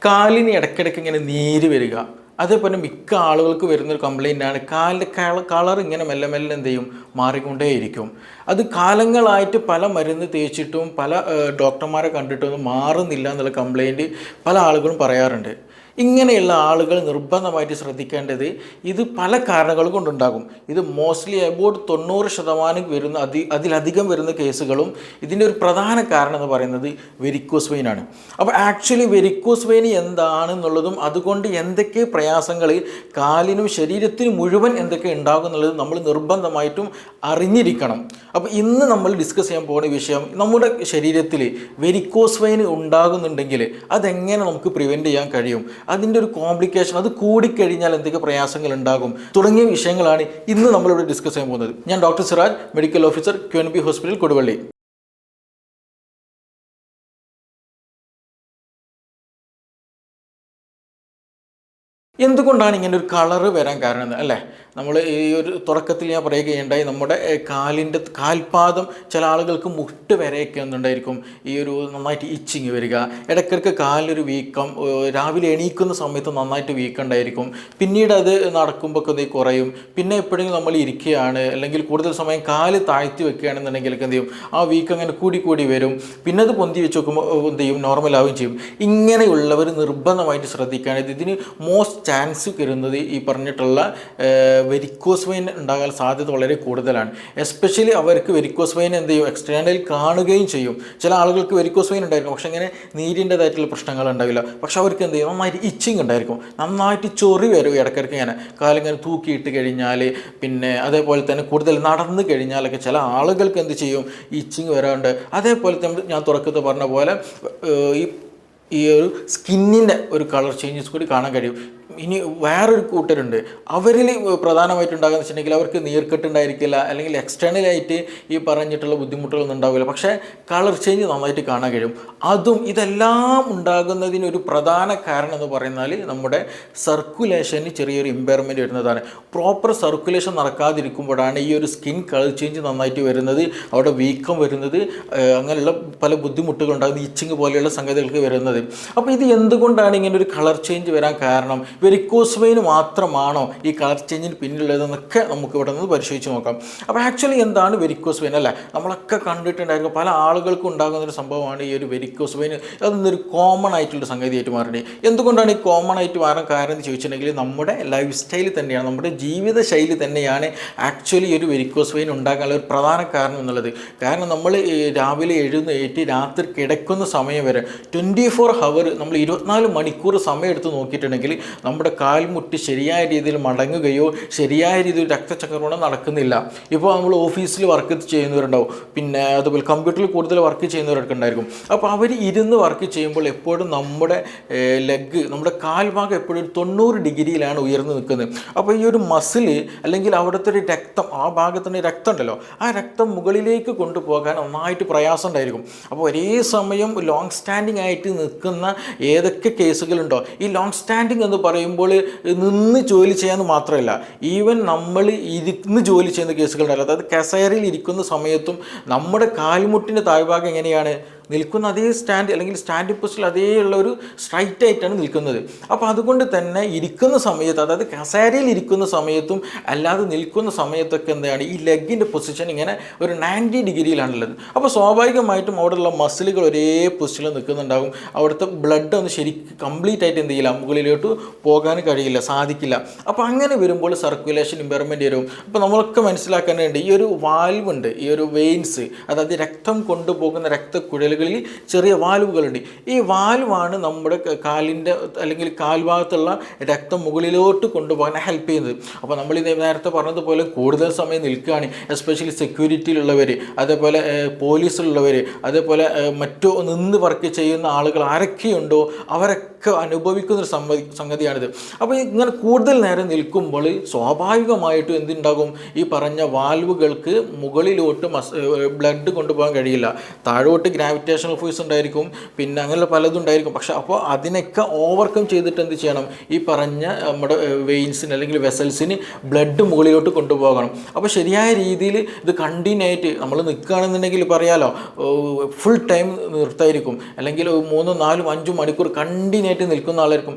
കാലിന് ഇടയ്ക്കിടയ്ക്ക് ഇങ്ങനെ നീര് വരിക, അതേപോലെ മിക്ക ആളുകൾക്ക് വരുന്നൊരു കംപ്ലൈൻ്റാണ് കാലിൻ്റെ കളർ ഇങ്ങനെ മെല്ലെ മെല്ലെ എന്ത് ചെയ്യും, മാറിക്കൊണ്ടേയിരിക്കും. അത് കാലങ്ങളായിട്ട് പല മരുന്ന് തേച്ചിട്ടും പല ഡോക്ടർമാരെ കണ്ടിട്ടൊന്നും മാറുന്നില്ല എന്നുള്ള കംപ്ലൈൻറ്റ് പല ആളുകളും പറയാറുണ്ട്. ഇങ്ങനെയുള്ള ആളുകൾ നിർബന്ധമായിട്ട് ശ്രദ്ധിക്കേണ്ടത് ഇത് പല കാരണങ്ങൾ കൊണ്ടുണ്ടാകും. ഇത് മോസ്റ്റ്ലി അബൌട്ട് 90% വരുന്ന അതിലധികം വരുന്ന കേസുകളും ഇതിൻ്റെ ഒരു പ്രധാന കാരണം എന്ന് പറയുന്നത് വെരിക്കോസ് വെയിൻ ആണ്. അപ്പോൾ ആക്ച്വലി വെരിക്കോസ് വെയിൻ എന്താണെന്നുള്ളതും അതുകൊണ്ട് എന്തൊക്കെ പ്രയാസങ്ങൾ കാലിനും ശരീരത്തിനും മുഴുവൻ എന്തൊക്കെ ഉണ്ടാകും എന്നുള്ളത് നമ്മൾ നിർബന്ധമായിട്ടും അറിഞ്ഞിരിക്കണം. അപ്പോൾ ഇന്ന് നമ്മൾ ഡിസ്കസ് ചെയ്യാൻ പോകുന്ന വിഷയം, നമ്മുടെ ശരീരത്തിൽ വെരിക്കോസ് വെയിൻ ഉണ്ടാകുന്നുണ്ടെങ്കിൽ അതെങ്ങനെ നമുക്ക് പ്രിവെൻറ്റ് ചെയ്യാൻ കഴിയും, അതിൻ്റെ ഒരു കോംപ്ലിക്കേഷൻ, അത് കൂടിക്കഴിഞ്ഞാൽ എന്തൊക്കെ പ്രയാസങ്ങൾ ഉണ്ടാകും തുടങ്ങിയ വിഷയങ്ങളാണ് ഇന്ന് നമ്മളിവിടെ ഡിസ്കസ് ചെയ്യാൻ പോകുന്നത്. ഞാൻ doctor Siraj, medical officer, QNB hospital, Koduvally. എന്തുകൊണ്ടാണ് ഇങ്ങനെ ഒരു കളറ് വരാൻ കാരണം അല്ലേ? നമ്മൾ ഈ ഒരു തുടക്കത്തിൽ ഞാൻ പറയുകയുണ്ടായി, നമ്മുടെ കാലിൻ്റെ കാൽപാദം ചില ആളുകൾക്ക് മുട്ട് വരെയൊക്കെ ഒന്നുണ്ടായിരിക്കും ഈ ഒരു നന്നായിട്ട് ഇച്ചിങ് വരിക, ഇടയ്ക്കിടയ്ക്ക് കാലിലൊരു വീക്കം, രാവിലെ എണീക്കുന്ന സമയത്ത് നന്നായിട്ട് വീക്കമുണ്ടായിരിക്കും, പിന്നീട് അത് നടക്കുമ്പോൾ ഒക്കെ കുറയും, പിന്നെ എപ്പോഴെങ്കിലും നമ്മൾ ഇരിക്കുകയാണ് അല്ലെങ്കിൽ കൂടുതൽ സമയം കാല് താഴ്ത്തി വെക്കുകയാണെന്നുണ്ടെങ്കിൽ എന്ത് ചെയ്യും, ആ വീക്കം അങ്ങനെ കൂടി കൂടി വരും, പിന്നെ അത് പൊന്തി വെച്ച് നോക്കുമ്പോൾ എന്ത് ചെയ്യും, നോർമലാവുകയും ചെയ്യും. ഇങ്ങനെയുള്ളവർ നിർബന്ധമായിട്ട് ശ്രദ്ധിക്കുകയാണെങ്കിൽ ഇതിന് മോസ്റ്റ് ചാൻസ് വരുന്നത് ഈ പറഞ്ഞിട്ടുള്ള വെരിക്കോസ് വെയിൻ ഉണ്ടാകാൻ സാധ്യത വളരെ കൂടുതലാണ്. എസ്പെഷ്യലി അവർക്ക് വെരിക്കോസ് വെയിൻ എന്ത് ചെയ്യും, എക്സ്റ്റേണലിൽ കാണുകയും ചെയ്യും. ചില ആളുകൾക്ക് വെരിക്കോസ് വെയിൻ ഉണ്ടായിരിക്കും, പക്ഷേ ഇങ്ങനെ നീരിൻ്റെതായിട്ടുള്ള പ്രശ്നങ്ങൾ ഉണ്ടാവില്ല, പക്ഷെ അവർക്ക് എന്ത് ചെയ്യും, നന്നായിട്ട് ഇച്ചിങ് ഉണ്ടായിരിക്കും, നന്നായിട്ട് ചൊറി വരും ഇടയ്ക്കിടയ്ക്ക് ഇങ്ങനെ കാലിങ്ങനെ തൂക്കിയിട്ട് കഴിഞ്ഞാൽ, പിന്നെ അതേപോലെ തന്നെ കൂടുതൽ നടന്നു കഴിഞ്ഞാലൊക്കെ ചില ആളുകൾക്ക് എന്ത് ചെയ്യും, ഇച്ചിങ് വരാറുണ്ട്. അതേപോലെ തന്നെ ഞാൻ തുടക്കത്തിൽ പറഞ്ഞ പോലെ ഈ ഒരു സ്കിന്നിൻ്റെ ഒരു കളർ ചേഞ്ചസ് കൂടി കാണാൻ കഴിയും. ഇനി വേറൊരു കൂട്ടരുണ്ട്, അവരിൽ പ്രധാനമായിട്ടുണ്ടാകുന്ന വെച്ചിട്ടുണ്ടെങ്കിൽ അവർക്ക് നീർക്കെട്ടുണ്ടായിരിക്കില്ല, അല്ലെങ്കിൽ എക്സ്റ്റേണലായിട്ട് ഈ പറഞ്ഞിട്ടുള്ള ബുദ്ധിമുട്ടുകളൊന്നും ഉണ്ടാവില്ല, പക്ഷേ കളർ ചേഞ്ച് നന്നായിട്ട് കാണാൻ കഴിയും. ഇതെല്ലാം ഉണ്ടാകുന്നതിനൊരു പ്രധാന കാരണം എന്ന് പറയുന്നത് നമ്മുടെ സർക്കുലേഷന് ചെറിയൊരു ഇമ്പയർമെൻറ്റ് വരുന്നതാണ്. പ്രോപ്പർ സർക്കുലേഷൻ നടക്കാതിരിക്കുമ്പോഴാണ് ഈ ഒരു സ്കിൻ കളർ ചേഞ്ച് നന്നായിട്ട് വരുന്നത്, അവിടെ വീക്കം വരുന്നത്, അങ്ങനെയുള്ള പല ബുദ്ധിമുട്ടുകൾ ഉണ്ടാകുന്നത്, ഇച്ചിങ് പോലെയുള്ള സംഗതികൾക്ക് വരുന്നത്. അപ്പോൾ ഇത് എന്തുകൊണ്ടാണ് ഇങ്ങനെ ഒരു കളർ ചേഞ്ച് വരാൻ കാരണം, വെരിക്കോസ് വെയിൻ മാത്രമാണോ ഈ കളർ ചേഞ്ചിന് പിന്നിലുള്ളതെന്നൊക്കെ നമുക്ക് ഇവിടെ നിന്ന് പരിശോധിച്ച് നോക്കാം. അപ്പോൾ ആക്ച്വലി എന്താണ് വെരിക്കോസ് വെയിൻ അല്ലേ? നമ്മളൊക്കെ കണ്ടിട്ടുണ്ടായിരിക്കും, പല ആളുകൾക്കും ഉണ്ടാകുന്നൊരു സംഭവമാണ് ഈ ഒരു വെരിക്കോസ് വെയിൻ. അതൊന്നൊരു കോമൺ ആയിട്ടുള്ള സംഗതിയായിട്ട് മാറുന്നത്. എന്തുകൊണ്ടാണ് ഈ കോമൺ ആയിട്ട് മാറാൻ കാരണം എന്ന് ചോദിച്ചിട്ടുണ്ടെങ്കിൽ നമ്മുടെ ലൈഫ് സ്റ്റൈൽ തന്നെയാണ്, നമ്മുടെ ജീവിതശൈലി തന്നെയാണ് ആക്ച്വലി ഒരു വെരിക്കോസ് വെയിൻ ഉണ്ടാകാനുള്ള ഒരു പ്രധാന കാരണം എന്നുള്ളത്. കാരണം നമ്മൾ രാവിലെ എഴുന്നേറ്റ് രാത്രി കിടക്കുന്ന സമയം വരെ 24 hour നമ്മൾ 24 മണിക്കൂർ സമയം എടുത്ത് നോക്കിയിട്ടുണ്ടെങ്കിൽ നമ്മുടെ കാൽമുട്ടി ശരിയായ രീതിയിൽ മടങ്ങുകയോ ശരിയായ രീതിയിൽ രക്തചക്രമണം നടക്കുന്നില്ല. ഇപ്പോൾ നമ്മൾ ഓഫീസിൽ വർക്ക് ചെയ്യുന്നവരുണ്ടാവും, പിന്നെ അതുപോലെ കമ്പ്യൂട്ടറിൽ കൂടുതൽ വർക്ക് ചെയ്യുന്നവരൊക്കെ ഉണ്ടായിരിക്കും. അപ്പോൾ അവർ ഇരുന്ന് വർക്ക് ചെയ്യുമ്പോൾ എപ്പോഴും നമ്മുടെ ലെഗ്, നമ്മുടെ കാൽഭാഗം എപ്പോഴും 90 ഡിഗ്രിയിലാണ് ഉയർന്നു നിൽക്കുന്നത്. അപ്പോൾ ഈ ഒരു മസിൽ അല്ലെങ്കിൽ അവിടുത്തെ ഒരു രക്തം, ആ ഭാഗത്തുള്ള രക്തം ഉണ്ടല്ലോ, ആ രക്തം മുകളിലേക്ക് കൊണ്ടുപോകാൻ നന്നായിട്ട് പ്രയാസം ഉണ്ടായിരിക്കും. അപ്പോൾ ഒരേ സമയം ലോങ് സ്റ്റാൻഡിങ് ആയിട്ട് നിൽക്കുന്ന ഏതൊക്കെ കേസുകളുണ്ടോ, ഈ ലോങ് സ്റ്റാൻഡിങ് എന്ന് പറയുമ്പോൾ നിന്ന് ജോലി ചെയ്യാമെന്ന് മാത്രമല്ല, ഈവൻ നമ്മൾ ഇരുന്ന് ജോലി ചെയ്യുന്ന കേസുകളുണ്ടല്ലോ, അതായത് കസേരയിൽ ഇരിക്കുന്ന സമയത്തും നമ്മുടെ കാൽമുട്ടിൻ്റെ താഴ്ഭാഗം എങ്ങനെയാണ് നിൽക്കുന്ന, അതേ സ്റ്റാൻഡ് അല്ലെങ്കിൽ സ്റ്റാൻഡിംഗ് പൊസിഷനിൽ അതേ ഉള്ള ഒരു സ്ട്രൈറ്റ് ആയിട്ടാണ് നിൽക്കുന്നത്. അപ്പോൾ അതുകൊണ്ട് തന്നെ ഇരിക്കുന്ന സമയത്ത്, അതായത് കസേരയിൽ ഇരിക്കുന്ന സമയത്തും അല്ലാതെ നിൽക്കുന്ന സമയത്തൊക്കെ എന്താണ് ഈ ലെഗിൻ്റെ പൊസിഷൻ ഇങ്ങനെ ഒരു 90 ഡിഗ്രിയിലാണുള്ളത്. അപ്പോൾ സ്വാഭാവികമായിട്ടും അവിടെയുള്ള മസിലുകൾ ഒരേ പൊസിഷനിൽ നിൽക്കുന്നുണ്ടാകും. അവിടുത്തെ ബ്ലഡ് ഒന്ന് ശരിക്കും കംപ്ലീറ്റ് ആയിട്ട് എന്ത് ചെയ്യില്ല, മുകളിലോട്ട് പോകാൻ കഴിയില്ല, സാധിക്കില്ല. അപ്പോൾ അങ്ങനെ വരുമ്പോൾ സർക്കുലേഷൻ ഇമ്പയർമെൻറ്റ് വരും. അപ്പോൾ നമ്മളൊക്കെ മനസ്സിലാക്കാനുണ്ട്, ഈ ഒരു വാൽവ് ഉണ്ട്, ഈ ഒരു വെയിൻസ്, അതായത് രക്തം കൊണ്ടുപോകുന്ന രക്തക്കുഴലുകളിൽ ചെറിയ വാൽവുകളുണ്ട്. ഈ വാൽവാണ് നമ്മുടെ കാലിൻ്റെ അല്ലെങ്കിൽ കാൽഭാഗത്തുള്ള രക്തം മുകളിലോട്ട് കൊണ്ടുപോകാൻ ഹെൽപ്പ് ചെയ്യുന്നത്. അപ്പോൾ നമ്മൾ ഇത് നേരത്തെ പറഞ്ഞതുപോലെ കൂടുതൽ സമയം നിൽക്കുകയാണ്, എസ്പെഷ്യലി സെക്യൂരിറ്റിയിലുള്ളവർ, അതേപോലെ പോലീസിലുള്ളവർ, അതേപോലെ മറ്റു നിന്ന് വർക്ക് ചെയ്യുന്ന ആളുകൾ ആരൊക്കെയുണ്ടോ അവരൊക്കെ അനുഭവിക്കുന്നൊരു സംഗതിയാണിത്. അപ്പോൾ ഇങ്ങനെ കൂടുതൽ നേരം നിൽക്കുമ്പോൾ സ്വാഭാവികമായിട്ടും എന്തുണ്ടാകും, ഈ പറഞ്ഞ വാൽവുകൾക്ക് മുകളിലോട്ട് ബ്ലഡ് കൊണ്ടുപോകാൻ കഴിയില്ല, താഴോട്ട് ഗ്രാവിറ്റേഷണൽ ഫോഴ്സ് ഉണ്ടായിരിക്കും, പിന്നെ അങ്ങനെ പലതും ഉണ്ടായിരിക്കും. പക്ഷേ അപ്പോൾ അതിനൊക്കെ ഓവർകം ചെയ്തിട്ട് എന്ത് ചെയ്യണം, ഈ പറഞ്ഞ നമ്മുടെ വെയിൻസിന് അല്ലെങ്കിൽ വെസൽസിന് ബ്ലഡ് മുകളിലോട്ട് കൊണ്ടുപോകണം. അപ്പോൾ ശരിയായ രീതിയിൽ ഇത് കണ്ടിന്യൂ ആയിട്ട് നമ്മൾ നിൽക്കുകയാണെന്നുണ്ടെങ്കിൽ പറയാലോ, ഫുൾ ടൈം നിർത്തായിരിക്കും, അല്ലെങ്കിൽ 3, 4, 5 മണിക്കൂർ കണ്ടിന്യൂ ആയിട്ട് നിൽക്കുന്ന ആളായിരിക്കും.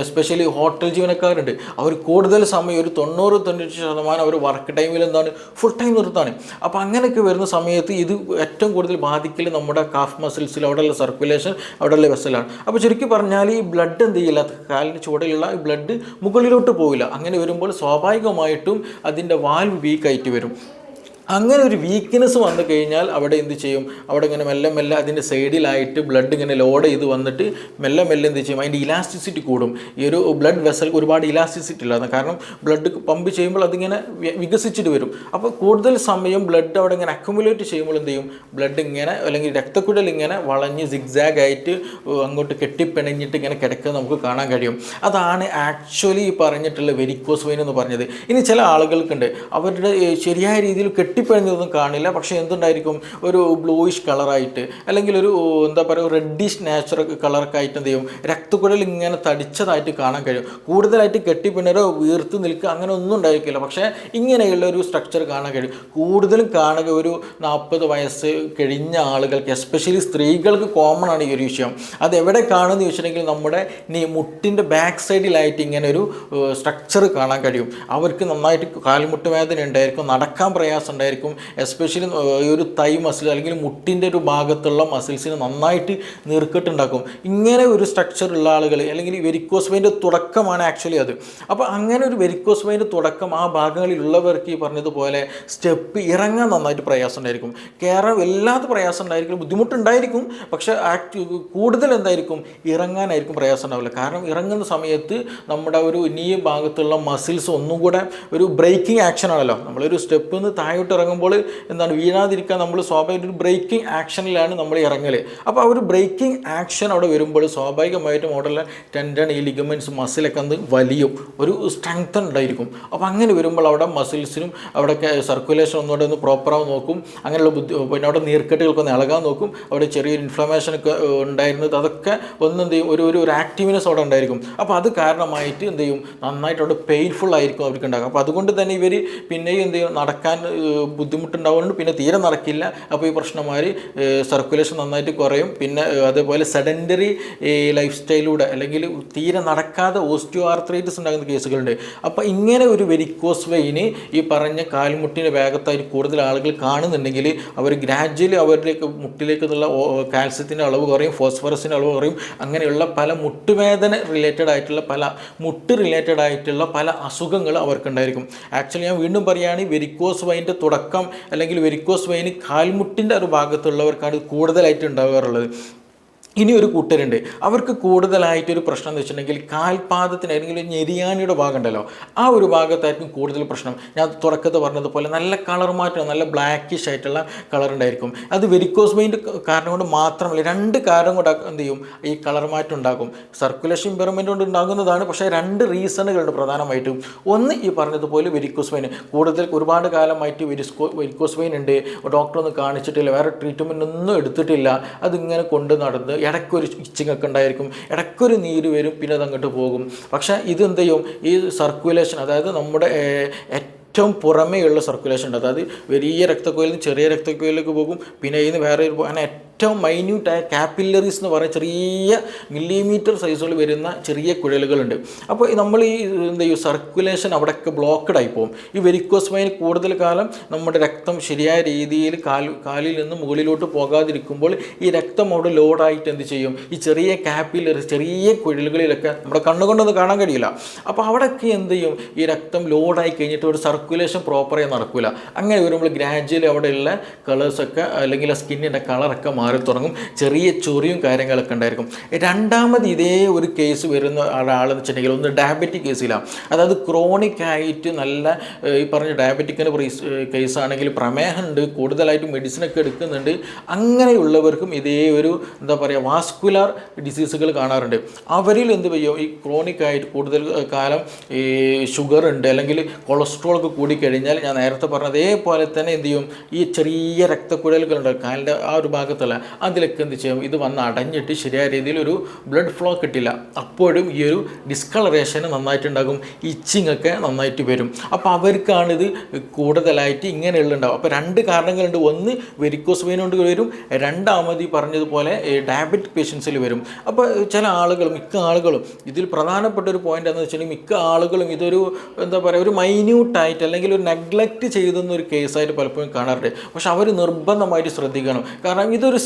എസ്പെഷ്യലി ഹോട്ടൽ ജീവനക്കാരുണ്ട്, അവർ കൂടുതൽ സമയം ഒരു 90-95% അവർ വർക്ക് ടൈമിൽ എന്താണ് ഫുൾ ടൈം നിർത്താണ്. അപ്പോൾ അങ്ങനെയൊക്കെ വരുന്ന സമയത്ത് ഇത് ഏറ്റവും കൂടുതൽ ബാധിക്കൽ നമ്മുടെ കാഫ് മസിൽസിൽ, അവിടെയുള്ള സർക്കുലേഷൻ, അവിടെയുള്ള വെസലാണ്. അപ്പോൾ ചുരുക്കി പറഞ്ഞാൽ ഈ ബ്ലഡ് എന്ത് ചെയ്യില്ല, കാലിന് ചുവടെയുള്ള ഈ ബ്ലഡ് മുകളിലോട്ട് പോവില്ല. അങ്ങനെ വരുമ്പോൾ സ്വാഭാവികമായിട്ടും അതിൻ്റെ വാൽവ് വീക്കായിട്ട് വരും. അങ്ങനെ ഒരു വീക്ക്നെസ് വന്നു കഴിഞ്ഞാൽ അവിടെ എന്ത് ചെയ്യും, അവിടെ ഇങ്ങനെ മെല്ലെ മെല്ലെ അതിൻ്റെ സൈഡിലായിട്ട് ബ്ലഡ് ഇങ്ങനെ ലോഡ് ചെയ്ത് വന്നിട്ട് മെല്ലെ മെല്ലെ എന്ത് ചെയ്യും, അതിൻ്റെ ഇലാസ്റ്റിസിറ്റി കൂടും. ഈ ഒരു ബ്ലഡ് വെസൽ ഒരുപാട് ഇലാസ്റ്റിസിറ്റി ഇല്ലാതെ, കാരണം ബ്ലഡ് പമ്പ് ചെയ്യുമ്പോൾ അതിങ്ങനെ വികസിച്ചിട്ട് വരും. അപ്പോൾ കൂടുതൽ സമയം ബ്ലഡ് അവിടെ ഇങ്ങനെ അക്യുമുലേറ്റ് ചെയ്യുമ്പോൾ എന്ത് ചെയ്യും, ബ്ലഡ് ഇങ്ങനെ അല്ലെങ്കിൽ രക്തക്കുഴൽ ഇങ്ങനെ വളഞ്ഞ് സിഗ്സാഗ് ആയിട്ട് അങ്ങോട്ട് കെട്ടിപ്പിണഞ്ഞിട്ട് ഇങ്ങനെ കിടക്കുക നമുക്ക് കാണാൻ കഴിയും. അതാണ് ആക്ച്വലി ഈ പറഞ്ഞിട്ടുള്ള വെരിക്കോസ് വെയിൻ എന്ന് പറഞ്ഞത്. ഇനി ചില ആളുകൾക്കുണ്ട്, അവരുടെ ശരിയായ രീതിയിൽ കെട്ടിപ്പിഴഞ്ഞതൊന്നും കാണില്ല, പക്ഷേ എന്തുണ്ടായിരിക്കും, ഒരു ബ്ലൂയിഷ് കളറായിട്ട് അല്ലെങ്കിൽ ഒരു എന്താ പറയുക റെഡിഷ് നാച്ചുറൽ കളറൊക്കെ ആയിട്ട് എന്ത് ചെയ്യും, രക്തക്കുഴൽ ഇങ്ങനെ തടിച്ചതായിട്ട് കാണാൻ കഴിയും. കൂടുതലായിട്ട് കെട്ടിപ്പിണരോ വീർത്ത് നിൽക്കുക അങ്ങനെ ഒന്നും ഉണ്ടായിരിക്കില്ല, പക്ഷേ ഇങ്ങനെയുള്ള ഒരു സ്ട്രക്ചർ കാണാൻ കഴിയും. കൂടുതലും കാണുക ഒരു 40 വയസ്സ് കഴിഞ്ഞ ആളുകൾക്ക്, എസ്പെഷ്യലി സ്ത്രീകൾക്ക് കോമൺ ആണ് ഈ ഒരു വിഷയം. അതെവിടെ കാണുമെന്ന് ചോദിച്ചിട്ടുണ്ടെങ്കിൽ നമ്മുടെ മുട്ടിൻ്റെ ബാക്ക് സൈഡിലായിട്ട് ഇങ്ങനെ ഒരു സ്ട്രക്ചർ കാണാൻ കഴിയും. അവർക്ക് നന്നായിട്ട് കാൽമുട്ട് വേദന ഉണ്ടായിരിക്കും, നടക്കാൻ പ്രയാസം ഉണ്ടായിരിക്കും, എസ്പെഷ്യലി ഈ ഒരു തൈ മസിൽ അല്ലെങ്കിൽ മുട്ടിൻ്റെ ഒരു ഭാഗത്തുള്ള മസിൽസിന് നന്നായിട്ട് നീർക്കെട്ടുണ്ടാക്കും. ഇങ്ങനെ ഒരു സ്ട്രക്ചർ ഉള്ള ആളുകൾ അല്ലെങ്കിൽ വെരിക്കോസ് വെയിൻ്റെ തുടക്കമാണ് ആക്ച്വലി അത്. അപ്പോൾ അങ്ങനെ ഒരു വെരിക്കോസ് വെയിൻ്റെ തുടക്കം ആ ഭാഗങ്ങളിലുള്ളവർക്ക് ഈ പറഞ്ഞതുപോലെ സ്റ്റെപ്പ് ഇറങ്ങാൻ നന്നായിട്ട് പ്രയാസം ഉണ്ടായിരിക്കും. കയറാൻ വല്ലാത്ത പ്രയാസം ഉണ്ടായിരിക്കും, ബുദ്ധിമുട്ടുണ്ടായിരിക്കും, പക്ഷേ കൂടുതൽ എന്തായിരിക്കും, ഇറങ്ങാനായിരിക്കും പ്രയാസം ഉണ്ടാവില്ല. കാരണം ഇറങ്ങുന്ന സമയത്ത് നമ്മുടെ ഒരു നീ ഭാഗത്തുള്ള മസിൽസ് ഒന്നും കൂടെ ഒരു ബ്രേക്കിംഗ് ആക്ഷൻ ആണല്ലോ. നമ്മളൊരു സ്റ്റെപ്പിൽ നിന്ന് താഴോട്ട് ഇറങ്ങുമ്പോൾ എന്താണ് വീഴാതിരിക്കാൻ നമ്മൾ സ്വാഭാവിക ഒരു ബ്രേക്കിംഗ് ആക്ഷനിലാണ് നമ്മൾ ഇറങ്ങൽ. അപ്പോൾ ആ ഒരു ബ്രേക്കിംഗ് ആക്ഷൻ അവിടെ വരുമ്പോൾ സ്വാഭാവികമായിട്ടും അവിടെയുള്ള ടെൻഡൺ, ഈ ലിഗമെൻറ്റ്സ്, മസിലൊക്കെ ഒന്ന് വലിയും, ഒരു സ്ട്രെങ്ത് ഉണ്ടായിരിക്കും. അപ്പോൾ അങ്ങനെ വരുമ്പോൾ അവിടെ മസിൽസിനും അവിടെയൊക്കെ സർക്കുലേഷൻ ഒന്നുകൂടെ ഒന്ന് പ്രോപ്പറാവും നോക്കും. അങ്ങനെയുള്ള പിന്നെ അവിടെ നീർക്കെട്ടുകൾക്ക് ഒന്ന് ഇളകാൻ നോക്കും. അവിടെ ചെറിയൊരു ഇൻഫ്ലമേഷനൊക്കെ ഉണ്ടായിരുന്നത് അതൊക്കെ ഒന്ന് എന്ത് ചെയ്യും, ഒരു ആക്റ്റീവ്നെസ് അവിടെ ഉണ്ടായിരിക്കും. അപ്പോൾ അത് കാരണമായിട്ട് എന്ത് ചെയ്യും, നന്നായിട്ട് അവിടെ പെയിൻഫുൾ ആയിരിക്കും അവർക്ക് ഉണ്ടാകും. അപ്പോൾ അതുകൊണ്ട് തന്നെ ഇവർ പിന്നെയും എന്ത് ചെയ്യും, നടക്കാൻ ബുദ്ധിമുട്ടുണ്ടാവുന്നുണ്ട്, പിന്നെ തീരെ നടക്കില്ല. അപ്പോൾ ഈ പ്രശ്നമാര് സർക്കുലേഷൻ നന്നായിട്ട് കുറയും. പിന്നെ അതേപോലെ സെഡൻറ്ററി ലൈഫ് സ്റ്റൈലിലൂടെ അല്ലെങ്കിൽ തീരെ നടക്കാതെ ഓസ്റ്റിയോ ആർത്രൈറ്റിസ് ഉണ്ടാകുന്ന കേസുകളുണ്ട്. അപ്പോൾ ഇങ്ങനെ ഒരു വെരിക്കോസ് വെയിന് ഈ പറഞ്ഞ കാൽമുട്ടിൻ്റെ ഭാഗത്തായിട്ട് കൂടുതൽ ആളുകൾ കാണുന്നുണ്ടെങ്കിൽ അവർ ഗ്രാജ്വലി അവരിലേക്ക് മുട്ടിലേക്ക് നിന്നുള്ള കാൽസ്യത്തിൻ്റെ അളവ് കുറയും, ഫോസ്ഫറസിൻ്റെ അളവ് കുറയും. അങ്ങനെയുള്ള പല മുട്ടുവേദന റിലേറ്റഡ് ആയിട്ടുള്ള പല അസുഖങ്ങൾ അവർക്കുണ്ടായിരിക്കും. ആക്ച്വലി ഞാൻ വീണ്ടും പറയുകയാണ്, വെരിക്കോസ് വെയിൻ്റെ തുടക്കം അല്ലെങ്കിൽ വെരിക്കോസ് വെയിൻ കാൽമുട്ടിൻ്റെ ഒരു ഭാഗത്തുള്ളവർക്കാണ് കൂടുതലായിട്ട് ഉണ്ടാകാറുള്ളത്. ഇനി ഒരു കൂട്ടരുണ്ട്, അവർക്ക് കൂടുതലായിട്ടൊരു പ്രശ്നം എന്ന് വെച്ചിട്ടുണ്ടെങ്കിൽ കാൽപാദത്തിന് അല്ലെങ്കിൽ ഞെരിയാണിയുടെ ഭാഗം ഉണ്ടല്ലോ, ആ ഒരു ഭാഗത്തായിരിക്കും കൂടുതൽ പ്രശ്നം. ഞാൻ തുടക്കത്തിൽ പറഞ്ഞതുപോലെ നല്ല കളർ മാറ്റം, നല്ല ബ്ലാക്കിഷ് ആയിട്ടുള്ള കളർ ഉണ്ടായിരിക്കും. അത് വെരിക്കോസ് വെയിൻ്റെ കാരണം കൊണ്ട് മാത്രമല്ല, 2 കാരണം കൊണ്ട് എന്ത് ചെയ്യും, ഈ കളർ മാറ്റം ഉണ്ടാകും. സർക്കുലേഷൻ ഇമ്പയർമെൻ്റ് കൊണ്ട് ഉണ്ടാകുന്നതാണ്, പക്ഷേ 2 റീസണുകളുണ്ട് പ്രധാനമായിട്ടും. ഒന്ന് ഈ പറഞ്ഞതുപോലെ വെരിക്കോസ് വെയിൻ കൂടുതൽ ഒരുപാട് കാലമായിട്ട് വെരിക്കോസ് വെയിൻ ഉണ്ട്, ഡോക്ടറൊന്നും കാണിച്ചിട്ടില്ല, വേറെ ട്രീറ്റ്മെൻ്റ് ഒന്നും എടുത്തിട്ടില്ല, അതിങ്ങനെ കൊണ്ട് നടന്ന് ഇടയ്ക്കൊരു ഇച്ചിങ് ഒക്കെ ഉണ്ടായിരിക്കും, ഇടയ്ക്കൊരു നീര് വരും, പിന്നെ അത് അങ്ങോട്ട് പോകും. പക്ഷേ ഇതെന്ത് ചെയ്യും, ഈ സർക്കുലേഷൻ അതായത് നമ്മുടെ ഏറ്റവും പുറമേയുള്ള സർക്കുലേഷൻ ഉണ്ട്, അതായത് വലിയ രക്തക്കുഴലിൽ നിന്ന് ചെറിയ രക്തക്കുഴലിലേക്ക് പോകും, പിന്നെ ഇതിന് വേറെ അങ്ങനെ ഏറ്റവും മൈന്യൂട്ടായ കാപ്പില്ലറീസ് എന്ന് പറയുന്ന ചെറിയ മില്ലിമീറ്റർ സൈസുകൾ വരുന്ന ചെറിയ കുഴലുകളുണ്ട്. അപ്പോൾ നമ്മൾ ഈ എന്താ ഈ സർക്കുലേഷൻ അവിടെയൊക്കെ ബ്ലോക്കഡ് ആയി പോകും. ഈ വെരിക്കോസ് വെയിൻ കൂടുതൽ കാലം നമ്മുടെ രക്തം ശരിയായ രീതിയിൽ കാലിൽ നിന്ന് മുകളിലോട്ട് പോകാതിരിക്കുമ്പോൾ ഈ രക്തം അവിടെ ലോഡായിട്ട് എന്ത് ചെയ്യും, ഈ ചെറിയ കാപ്പില്ലറീസ് ചെറിയ കുഴലുകളിലൊക്കെ നമ്മുടെ കണ്ണുകൊണ്ടൊന്നും കാണാൻ കഴിയില്ല. അപ്പോൾ അവിടെയൊക്കെ എന്ത് ചെയ്യും, ഈ രക്തം ലോഡായി കഴിഞ്ഞിട്ട് ഒരു സർക്കുലേഷൻ പ്രോപ്പറായി നടക്കില്ല. അങ്ങനെ വരുമ്പോൾ ഗ്രാജ്വലി അവിടെയുള്ള കളേഴ്സൊക്കെ അല്ലെങ്കിൽ ആ സ്കിന്നിൻ്റെ കളറൊക്കെ മാറി തുടങ്ങും, ചെറിയ ചൊറിയും കാര്യങ്ങളൊക്കെ ഉണ്ടായിരിക്കും. രണ്ടാമത് ഇതേ ഒരു കേസ് വരുന്ന ആളെന്ന് വെച്ചിട്ടുണ്ടെങ്കിൽ ഒന്ന് ഡയബറ്റിക് കേസിലാണ്. അതായത് ക്രോണിക് ആയിട്ട് നല്ല ഈ പറഞ്ഞ ഡയബറ്റിക്കിൻ്റെ കേസാണെങ്കിൽ പ്രമേഹമുണ്ട്, കൂടുതലായിട്ട് മെഡിസിനൊക്കെ എടുക്കുന്നുണ്ട്, അങ്ങനെയുള്ളവർക്കും ഇതേ ഒരു എന്താ പറയുക വാസ്കുലാർ ഡിസീസുകൾ കാണാറുണ്ട്. അവരിൽ എന്ത് ചെയ്യും, ഈ ക്രോണിക് ആയിട്ട് കൂടുതൽ കാലം ഈ ഷുഗർ ഉണ്ട് അല്ലെങ്കിൽ കൊളസ്ട്രോൾ ഒക്കെ കൂടിക്കഴിഞ്ഞാൽ ഞാൻ നേരത്തെ പറഞ്ഞ അതേപോലെ തന്നെ എന്ത് ചെയ്യും, ഈ ചെറിയ രക്തക്കുഴലുകളുണ്ട് കാലിൻ്റെ ആ ഒരു ഭാഗത്തുള്ള അതിലൊക്കെ എന്ത് ചെയ്യും, ഇത് വന്ന് അടഞ്ഞിട്ട് ശരിയായ രീതിയിൽ ഒരു ബ്ലഡ് ഫ്ലോ കിട്ടില്ല. അപ്പോഴും ഈ ഒരു ഡിസ്കളറേഷന് നന്നായിട്ടുണ്ടാകും, ഇച്ചിങ് ഒക്കെ നന്നായിട്ട് വരും. അപ്പോൾ അവർക്കാണിത് കൂടുതലായിട്ട് ഇങ്ങനെയുള്ളുണ്ടാവും. അപ്പോൾ 2 കാരണങ്ങളുണ്ട്. ഒന്ന് വെരിക്കോസ് വെയിൻ കൊണ്ട് വരും, രണ്ടാമത് ഈ പറഞ്ഞതുപോലെ ഡയബറ്റിക് പേഷ്യൻസിൽ വരും. അപ്പോൾ ചില ആളുകളും, മിക്ക ആളുകളും ഇതിൽ പ്രധാനപ്പെട്ട ഒരു പോയിന്റ് എന്ന് വെച്ചാൽ മിക്ക ആളുകളും ഇതൊരു എന്താ പറയുക, ഒരു മൈന്യൂട്ടായിട്ട് അല്ലെങ്കിൽ ഒരു നെഗ്ലക്റ്റ് ചെയ്തെന്ന ഒരു കേസായിട്ട് പലപ്പോഴും കാണാറുണ്ട്. പക്ഷെ അവർ നിർബന്ധമായിട്ട് ശ്രദ്ധിക്കണം. കാരണം ഇതൊരു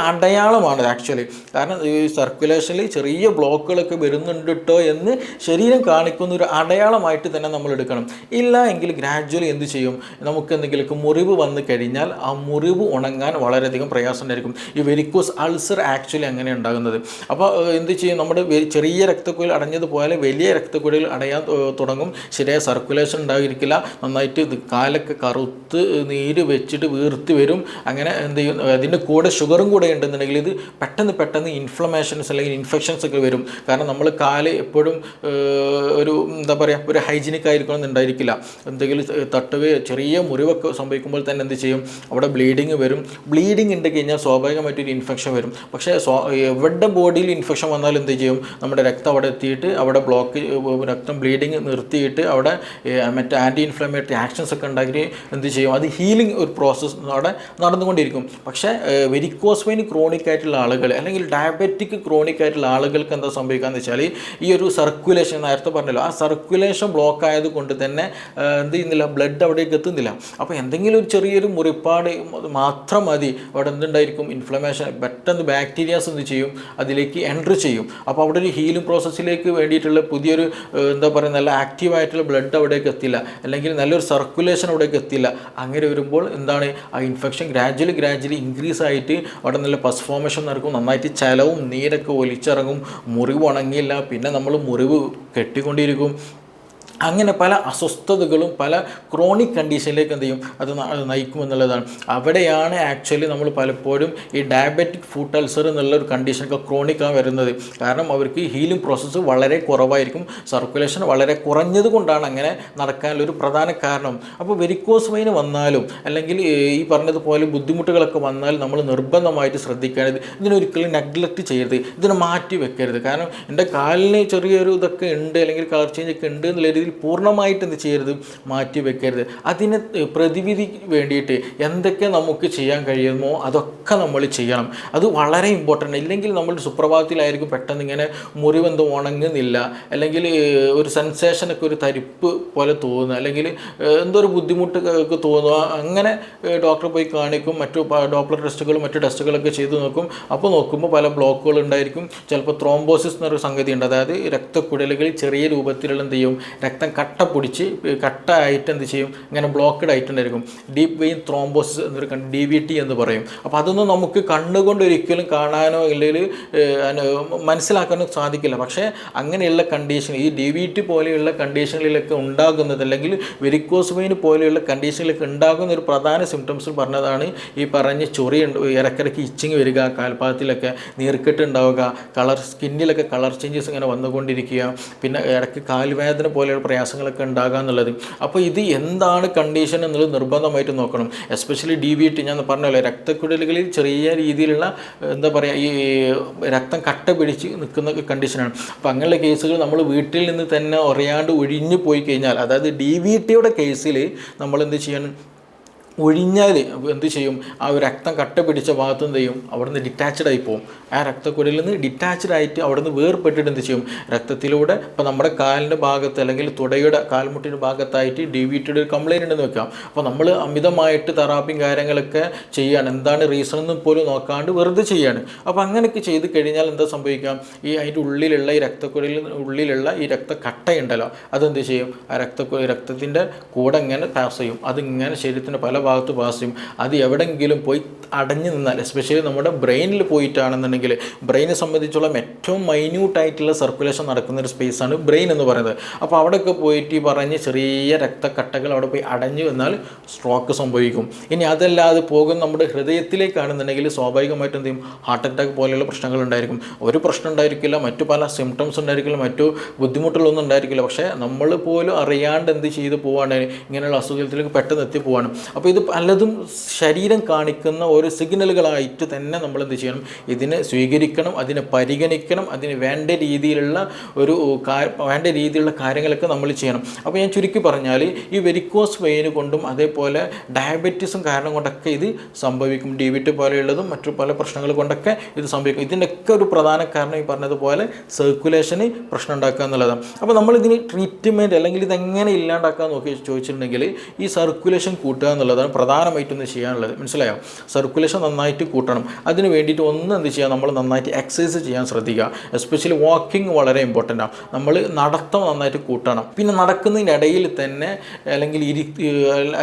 അടയാളമാണ് ആക്ച്വലി. കാരണം ഈ സർക്കുലേഷനിൽ ചെറിയ ബ്ലോക്കുകളൊക്കെ വരുന്നുണ്ട് കേട്ടോ എന്ന് ശരീരം കാണിക്കുന്ന ഒരു അടയാളമായിട്ട് തന്നെ നമ്മൾ എടുക്കണം. ഇല്ല എങ്കിൽ ഗ്രാജ്വലി എന്ത് ചെയ്യും, നമുക്ക് എന്തെങ്കിലും മുറിവ് വന്നു കഴിഞ്ഞാൽ ആ മുറിവ് ഉണങ്ങാൻ വളരെയധികം പ്രയാസം ഉണ്ടായിരിക്കും. ഈ വെരിക്കോസ് അൾസർ ആക്ച്വലി അങ്ങനെ ഉണ്ടാകുന്നത്. അപ്പോൾ എന്ത് ചെയ്യും, നമ്മുടെ ചെറിയ രക്തക്കുഴൽ അടഞ്ഞതുപോലെ വലിയ രക്തക്കുഴൽ അടയാൻ തുടങ്ങും. ശരിയായ സർക്കുലേഷൻ ഉണ്ടായിരിക്കില്ല, നന്നായിട്ട് കാലൊക്കെ കറുത്ത് നീര് വെച്ചിട്ട് വീർത്തി വരും. അങ്ങനെ എന്ത് ചെയ്യും, അതിൻ്റെ കൂടെ ഷുഗറും കൂടെ ഉണ്ടെന്നുണ്ടെങ്കിൽ ഇത് പെട്ടെന്ന് ഇൻഫ്ലമേഷൻസ് അല്ലെങ്കിൽ ഇൻഫെക്ഷൻസ് ഒക്കെ വരും. കാരണം നമ്മൾ കാല് എപ്പോഴും ഒരു എന്താ പറയുക, ഒരു ഹൈജീനിക് ആയിരിക്കണം എന്നുണ്ടായിരിക്കില്ല. എന്തെങ്കിലും തട്ടുകയോ ചെറിയ മുറിവൊക്കെ സംഭവിക്കുമ്പോൾ തന്നെ എന്ത് ചെയ്യും, അവിടെ ബ്ലീഡിങ് വരും. ബ്ലീഡിങ് ഉണ്ട് കഴിഞ്ഞാൽ സ്വാഭാവികമായിട്ടൊരു ഇൻഫെക്ഷൻ വരും. പക്ഷേ എവിടെ ബോഡിയിൽ ഇൻഫെക്ഷൻ വന്നാൽ എന്ത് ചെയ്യും, നമ്മുടെ രക്തം അവിടെ എത്തിയിട്ട് അവിടെ രക്തം ബ്ലീഡിങ് നിർത്തിയിട്ട് അവിടെ മറ്റേ ആൻറ്റി ഇൻഫ്ലമേറ്ററി ആക്ഷൻസ് ഒക്കെ ഉണ്ടാക്കി എന്ത് ചെയ്യും, അത് ഹീലിംഗ് ഒരു പ്രോസസ്സ് അവിടെ നടന്നുകൊണ്ടിരിക്കും. പക്ഷേ വെരിക്കോസ് വെയിൻ ക്രോണിക് ആയിട്ടുള്ള ആളുകൾ അല്ലെങ്കിൽ ഡയബറ്റിക് ക്രോണിക് ആയിട്ടുള്ള ആളുകൾക്ക് എന്താ സംഭവിക്കുകയെന്ന് വെച്ചാൽ ഈ ഒരു സർക്കുലേഷൻ നേരത്തെ പറഞ്ഞല്ലോ, ആ സർക്കുലേഷൻ ബ്ലോക്ക് ആയതുകൊണ്ട് തന്നെ എന്ത് ചെയ്യുന്നില്ല, ബ്ലഡ് അവിടേക്ക് എത്തുന്നില്ല. അപ്പോൾ എന്തെങ്കിലും ഒരു ചെറിയൊരു മുറിപ്പാട് മാത്രം മതി, അവിടെ എന്തുണ്ടായിരിക്കും, ഇൻഫ്ലമേഷൻ, പെട്ടെന്ന് ബാക്ടീരിയാസ് എന്ത് ചെയ്യും, അതിലേക്ക് എൻട്രി ചെയ്യും. അപ്പോൾ അവിടെ ഒരു ഹീലിംഗ് പ്രോസസ്സിലേക്ക് വേണ്ടിയിട്ടുള്ള പുതിയൊരു എന്താ പറയുക, നല്ല ആക്റ്റീവായിട്ടുള്ള ബ്ലഡ് അവിടേക്ക് എത്തില്ല, അല്ലെങ്കിൽ നല്ലൊരു സർക്കുലേഷൻ അവിടേക്ക് എത്തില്ല. അങ്ങനെ വരുമ്പോൾ എന്താണ്, ആ ഇൻഫെക്ഷൻ ഗ്രാജ്വലി ഇൻക്രീസ് ആയിട്ട് അവിടെ നല്ല പസ് ഫോർമേഷൻ നടക്കും, നന്നായിട്ട് ചലവും നീരൊക്കെ ഒലിച്ചിറങ്ങും, മുറിവ് ഉണങ്ങിയില്ല, പിന്നെ നമ്മൾ മുറിവ് കെട്ടിക്കൊണ്ടിരിക്കും. അങ്ങനെ പല അസ്വസ്ഥതകളും പല ക്രോണിക് കണ്ടീഷനിലേക്ക് എന്ത് ചെയ്യും, അത് നയിക്കുമെന്നുള്ളതാണ്. അവിടെയാണ് ആക്ച്വലി നമ്മൾ പലപ്പോഴും ഈ ഡയബറ്റിക് ഫുട്ട് അൾസർ എന്നുള്ളൊരു കണ്ടീഷനൊക്കെ ക്രോണിക്കാണ് വരുന്നത്. കാരണം അവർക്ക് ഹീലിംഗ് പ്രോസസ്സ് വളരെ കുറവായിരിക്കും, സർക്കുലേഷൻ വളരെ കുറഞ്ഞത് കൊണ്ടാണ് അങ്ങനെ നടക്കാനുള്ളൊരു പ്രധാന കാരണം. അപ്പോൾ വെരിക്കോസ് വെയിൻ വന്നാലും അല്ലെങ്കിൽ ഈ പറഞ്ഞതുപോലെ ബുദ്ധിമുട്ടുകളൊക്കെ വന്നാൽ നമ്മൾ നിർബന്ധമായിട്ട് ശ്രദ്ധിക്കേണ്ടത്, ഇതിനൊരിക്കലും നെഗ്ലക്റ്റ് ചെയ്യരുത്, ഇതിനെ മാറ്റി വെക്കരുത്. കാരണം എൻ്റെ കാലിന് ചെറിയൊരു ഇതൊക്കെ ഉണ്ട് അല്ലെങ്കിൽ കളർ ചേഞ്ച് ഒക്കെ ഉണ്ട് എന്നുള്ള രീതിയിൽ പൂർണ്ണമായിട്ട് എന്ത് ചെയ്യരുത്, മാറ്റി വെക്കരുത്. അതിന് പ്രതിവിധി വേണ്ടിയിട്ട് എന്തൊക്കെ നമുക്ക് ചെയ്യാൻ കഴിയുമോ അതൊക്കെ നമ്മൾ ചെയ്യണം. അത് വളരെ ഇമ്പോർട്ടൻ്റ്. ഇല്ലെങ്കിൽ നമ്മൾ സുപ്രഭാതത്തിലായിരിക്കും പെട്ടെന്ന് ഇങ്ങനെ മുറിവെന്തോ ഉണങ്ങുന്നില്ല, അല്ലെങ്കിൽ ഒരു സെൻസേഷനൊക്കെ ഒരു തരിപ്പ് പോലെ തോന്നുക, അല്ലെങ്കിൽ എന്തോ ഒരു ബുദ്ധിമുട്ടൊക്കെ തോന്നുക. അങ്ങനെ ഡോക്ടറെ പോയി കാണിക്കും, ഡോപ്ലർ ടെസ്റ്റുകളും മറ്റു ടെസ്റ്റുകളൊക്കെ ചെയ്ത് നോക്കും. അപ്പോൾ നോക്കുമ്പോൾ പല ബ്ലോക്കുകൾ ഉണ്ടായിരിക്കും. ചിലപ്പോൾ ത്രോംബോസിസ് എന്നൊരു സംഗതി ഉണ്ട്, അതായത് രക്തക്കുഴലുകളിൽ ചെറിയ രൂപത്തിലുള്ള എന്ത് ചെയ്യും, രക്തം കട്ട പിടിച്ച് കട്ടായിട്ട് എന്ത് ചെയ്യും, ഇങ്ങനെ ബ്ലോക്കഡ് ആയിട്ടുണ്ടായിരിക്കും. ഡീപ്പ് വെയിൻ ത്രോംബോസിസ് എന്നൊരു DVT എന്ന് പറയും. അപ്പോൾ അതൊന്നും നമുക്ക് കണ്ണുകൊണ്ട് ഒരിക്കലും കാണാനോ അല്ലെങ്കിൽ മനസ്സിലാക്കാനോ സാധിക്കില്ല. പക്ഷേ അങ്ങനെയുള്ള കണ്ടീഷൻ, ഈ DVT പോലെയുള്ള കണ്ടീഷനുകളിലൊക്കെ ഉണ്ടാകുന്നത്, അല്ലെങ്കിൽ വെരിക്കോസ് വെയിൻ പോലെയുള്ള കണ്ടീഷനിലൊക്കെ ഉണ്ടാകുന്ന ഒരു പ്രധാന സിംറ്റംസ് പറഞ്ഞതാണ് ഈ പറഞ്ഞ ചൊറി, ഇടയ്ക്കിടയ്ക്ക് ഇച്ചിങ് വരിക, കാൽപാദത്തിലൊക്കെ നീർക്കെട്ട് ഉണ്ടാവുക, സ്കിന്നിലൊക്കെ കളർ ചേഞ്ചസ് ഇങ്ങനെ വന്നുകൊണ്ടിരിക്കുക, പിന്നെ ഇടയ്ക്ക് കാൽവേദന പോലെയുള്ള പ്രയാസങ്ങളൊക്കെ ഉണ്ടാകുക എന്നുള്ളത്. അപ്പോൾ ഇത് എന്താണ് കണ്ടീഷൻ എന്നുള്ളത് നിർബന്ധമായിട്ട് നോക്കണം. എസ്പെഷ്യലി DVT ഞാൻ പറഞ്ഞല്ലോ, രക്തക്കുഴലുകളിൽ ചെറിയ രീതിയിലുള്ള എന്താ പറയുക, ഈ രക്തം കട്ട പിടിച്ച് നിൽക്കുന്ന കണ്ടീഷനാണ്. അപ്പോൾ അങ്ങനെയുള്ള കേസുകൾ നമ്മൾ വീട്ടിൽ നിന്ന് തന്നെ അറിയാണ്ട് ഒഴിഞ്ഞു പോയി കഴിഞ്ഞാൽ, അതായത് DVTയുടെ കേസിൽ നമ്മൾ എന്ത് ചെയ്യണം, ഒഴിഞ്ഞാൽ എന്ത് ചെയ്യും, ആ ഒരു രക്തം കട്ട പിടിച്ച ഭാഗത്ത് എന്ത് ചെയ്യും, അവിടുന്ന് ഡിറ്റാച്ച്ഡ് ആയി പോകും. ആ രക്തക്കുഴലിൽ നിന്ന് ഡിറ്റാച്ച്ഡ് ആയിട്ട് അവിടുന്ന് വേർപെട്ടിട്ട് എന്ത് ചെയ്യും, രക്തത്തിലൂടെ ഇപ്പോൾ നമ്മുടെ കാലിൻ്റെ ഭാഗത്ത് അല്ലെങ്കിൽ തുടയുടെ കാൽമുട്ടിൻ്റെ ഭാഗത്തായിട്ട് DVTയുടെ ഒരു കംപ്ലയിൻ്റ് ഉണ്ടെന്ന് വെക്കാം. അപ്പോൾ നമ്മൾ അമിതമായിട്ട് തെറാപ്പിയും കാര്യങ്ങളൊക്കെ ചെയ്യാണ്, എന്താണ് റീസൺ എന്ന് പോലും നോക്കാണ്ട് വെറുതെ ചെയ്യാണ്. അപ്പോൾ അങ്ങനെയൊക്കെ ചെയ്ത് കഴിഞ്ഞാൽ എന്താ സംഭവിക്കാം, ഈ അതിൻ്റെ ഉള്ളിലുള്ള ഈ രക്തക്കുഴലിൽ ഉള്ളിലുള്ള ഈ രക്തക്കട്ടയുണ്ടല്ലോ, അതെന്ത് ചെയ്യും, ആ രക്തത്തിൻ്റെ കൂടെ ഇങ്ങനെ പാസ് ചെയ്യും, അതിങ്ങനെ ശരീരത്തിൻ്റെ പല ഭാഗത്ത് പാസ് ചെയ്യും. അത് എവിടെയെങ്കിലും പോയി അടഞ്ഞു നിന്നാൽ, എസ്പെഷ്യലി നമ്മുടെ ബ്രെയിനിൽ പോയിട്ടാണെന്നുണ്ടെങ്കിൽ നോക്കുകയാണെങ്കിൽ ബ്രെയിനെ സംബന്ധിച്ചുള്ള ഏറ്റവും മൈന്യൂട്ടായിട്ടുള്ള സർക്കുലേഷൻ നടക്കുന്ന ഒരു സ്പേസാണ് ബ്രെയിൻ എന്ന് പറയുന്നത്. അപ്പോൾ അവിടെയൊക്കെ പോയിട്ട് ഈ പറഞ്ഞ് ചെറിയ രക്തക്കട്ടകൾ അവിടെ പോയി അടഞ്ഞു വന്നാൽ സ്ട്രോക്ക് സംഭവിക്കും. ഇനി അതല്ലാതെ പോകും നമ്മുടെ ഹൃദയത്തിലേക്കാണെന്നുണ്ടെങ്കിൽ സ്വാഭാവികമായിട്ടും എന്ത് ചെയ്യും, ഹാർട്ട് അറ്റാക്ക് പോലെയുള്ള പ്രശ്നങ്ങൾ ഉണ്ടായിരിക്കും. ഒരു പ്രശ്നം ഉണ്ടായിരിക്കില്ല, മറ്റു പല സിംറ്റംസ് ഉണ്ടായിരിക്കില്ല, മറ്റു ബുദ്ധിമുട്ടുകളൊന്നും ഉണ്ടായിരിക്കില്ല. പക്ഷേ നമ്മൾ പോലും അറിയാണ്ട് എന്ത് ചെയ്ത് പോവാണ്, ഇങ്ങനെയുള്ള അസുഖത്തിലേക്ക് പെട്ടെന്ന് എത്തിപ്പോവാണ്. അപ്പോൾ ഇത് പലതും ശരീരം കാണിക്കുന്ന ഓരോ സിഗ്നലുകളായിട്ട് തന്നെ നമ്മൾ എന്ത് ചെയ്യണം, ഇതിനെ സ്വീകരിക്കണം, അതിനെ പരിഗണിക്കണം, അതിന് വേണ്ട രീതിയിലുള്ള കാര്യങ്ങളൊക്കെ നമ്മൾ ചെയ്യണം. അപ്പോൾ ഞാൻ ചുരുക്കി പറഞ്ഞാൽ ഈ വെരിക്കോസ് വെയിൻ കൊണ്ടും അതേപോലെ ഡയബറ്റീസും കാരണം കൊണ്ടൊക്കെ ഇത് സംഭവിക്കും. DVT പോലെയുള്ളതും മറ്റു പല പ്രശ്നങ്ങൾ കൊണ്ടൊക്കെ ഇത് സംഭവിക്കും. ഇതിൻ്റെയൊക്കെ ഒരു പ്രധാന കാരണം ഈ പറഞ്ഞതുപോലെ സർക്കുലേഷന് പ്രശ്നം ഉണ്ടാക്കുക എന്നുള്ളതാണ്. അപ്പോൾ നമ്മളിതിന് ട്രീറ്റ്മെൻറ്റ് അല്ലെങ്കിൽ ഇതെങ്ങനെ ഇല്ലാണ്ടാക്കാൻ നോക്കി ചോദിച്ചിട്ടുണ്ടെങ്കിൽ ഈ സർക്കുലേഷൻ കൂട്ടുക എന്നുള്ളതാണ് പ്രധാനമായിട്ടൊന്ന് ചെയ്യാനുള്ളത്. മനസ്സിലായോ? സർക്കുലേഷൻ നന്നായിട്ട് കൂട്ടണം. അതിന് വേണ്ടിയിട്ട് എന്ത് ചെയ്യുക, നമ്മൾ നന്നായിട്ട് എക്സസൈസ് ചെയ്യാൻ ശ്രദ്ധിക്കുക. എസ്പെഷ്യലി വാക്കിംഗ് വളരെ ഇമ്പോർട്ടൻ്റ് ആണ്. നമ്മൾ നടത്തം നന്നായിട്ട് കൂട്ടണം. പിന്നെ നടക്കുന്നതിനിടയിൽ തന്നെ അല്ലെങ്കിൽ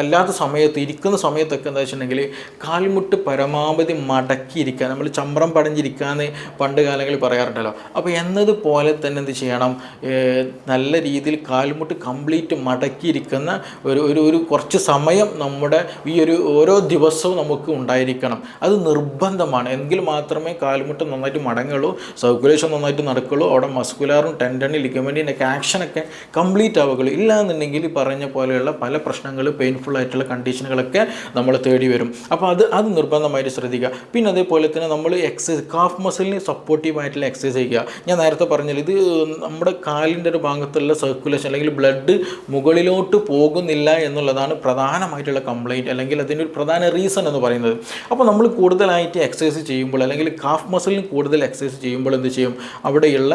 അല്ലാത്ത സമയത്ത് ഇരിക്കുന്ന സമയത്തൊക്കെ എന്താ വെച്ചിട്ടുണ്ടെങ്കിൽ കാൽമുട്ട് പരമാവധി മടക്കിയിരിക്കുക. നമ്മൾ ചമ്രം പടഞ്ഞിരിക്കാന്ന് പണ്ട് കാലങ്ങളിൽ പറയാറുണ്ടല്ലോ. അപ്പോൾ എന്നതുപോലെ തന്നെ എന്ത് ചെയ്യണം, നല്ല രീതിയിൽ കാൽമുട്ട് കംപ്ലീറ്റ് മടക്കിയിരിക്കുന്ന ഒരു കുറച്ച് സമയം നമ്മുടെ ഈ ഓരോ ദിവസവും നമുക്ക് ഉണ്ടായിരിക്കണം. അത് നിർബന്ധമാണ്. എങ്കിൽ മാത്രമേ കാൽമുട്ട് നന്നായിട്ട് മടങ്ങുള്ളൂ, സർക്കുലേഷൻ നന്നായിട്ട് നടക്കുള്ളൂ, അവിടെ മസ്കുലാറും ടെൻഡനും ലിഗമെൻറ്റിൻ്റെ ഒക്കെ ആക്ഷനൊക്കെ കംപ്ലീറ്റ് ആവുകയുള്ളൂ. ഇല്ലാന്നുണ്ടെങ്കിൽ പറഞ്ഞ പോലെയുള്ള പല പ്രശ്നങ്ങൾ, പെയിൻഫുൾ ആയിട്ടുള്ള കണ്ടീഷനുകളൊക്കെ നമ്മൾ തേടി വരും. അപ്പോൾ അത് നിർബന്ധമായിട്ട് ശ്രദ്ധിക്കുക. പിന്നെ അതേപോലെ തന്നെ നമ്മൾ എക്സസൈസ്, കാഫ് മസിലിന് സപ്പോർട്ടീവായിട്ടുള്ള എക്സസൈസ് ചെയ്യുക. ഞാൻ നേരത്തെ പറഞ്ഞാൽ ഇത് നമ്മുടെ കാലിൻ്റെ ഒരു ഭാഗത്തുള്ള സർക്കുലേഷൻ അല്ലെങ്കിൽ ബ്ലഡ് മുകളിലോട്ട് പോകുന്നില്ല എന്നുള്ളതാണ് പ്രധാനമായിട്ടുള്ള കംപ്ലയിൻറ്റ് അല്ലെങ്കിൽ അതിൻ്റെ ഒരു പ്രധാന റീസൺ എന്ന് പറയുന്നത്. അപ്പോൾ നമ്മൾ കൂടുതലായിട്ട് എക്സസൈസ് ചെയ്യുമ്പോൾ അല്ലെങ്കിൽ കാഫ് മസിലിന് കൂടുതൽ എക്സസൈസ് ചെയ്യുമ്പോൾ എന്ത് ചെയ്യും, അവിടെയുള്ള